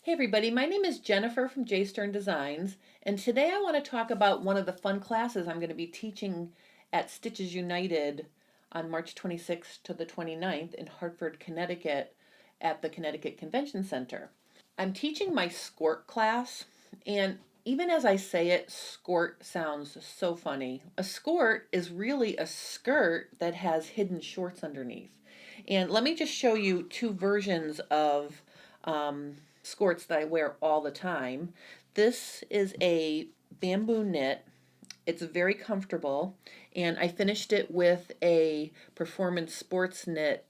Hey everybody, my name is Jennifer from J Stern Designs, and today I want to talk about one of the fun classes I'm going to be teaching at Stitches United on March 26th to the 29th in Hartford, Connecticut at the Connecticut Convention Center. I'm teaching my Skort class, and even as I say it, Skort sounds so funny. A skort is really a skirt that has hidden shorts underneath. And let me just show you two versions of skirts that I wear all the time. This is a bamboo knit. It's very comfortable, and I finished it with a performance sports knit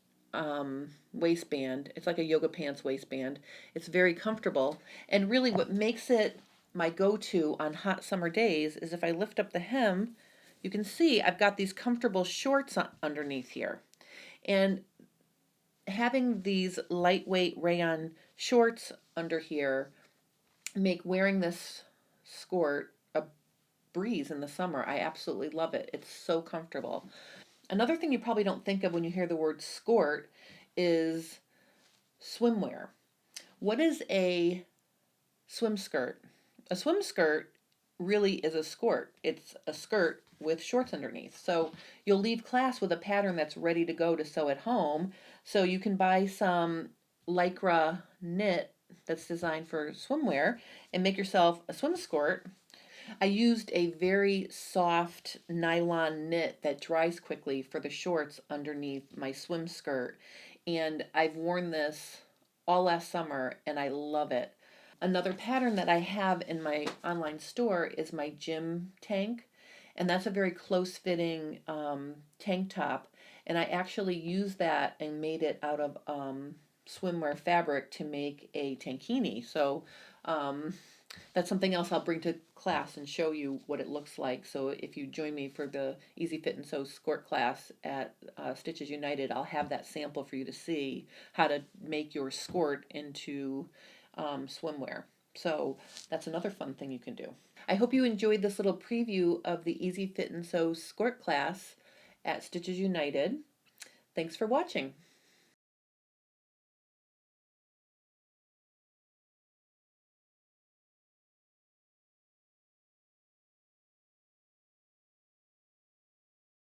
waistband. It's like a yoga pants waistband. It's very comfortable, and really what makes it my go-to on hot summer days is if I lift up the hem, you can see I've got these comfortable shorts underneath here. And having these lightweight rayon shorts under here make wearing this skirt a breeze in the summer. I absolutely love it. It's so comfortable. Another thing you probably don't think of when you hear the word skirt is swimwear. What is a swim skirt? A swim skirt really is a skirt. It's a skirt with shorts underneath. So you'll leave class with a pattern that's ready to go to sew at home. So you can buy some lycra knit that's designed for swimwear and make yourself a swim skirt. I used a very soft nylon knit that dries quickly for the shorts underneath my swim skirt. And I've worn this all last summer and I love it. Another pattern that I have in my online store is my gym tank, and that's a very close fitting tank top. And I actually used that and made it out of swimwear fabric to make a tankini. So um, that's something else I'll bring to class and show you what it looks like. So if you join me for the Easy Fit and Sew Skort class at Stitches United, I'll have that sample for you to see how to make your skirt into swimwear. So that's another fun thing you can do. I hope you enjoyed this little preview of the Easy Fit and Sew Skort class at Stitches United. Thanks for watching.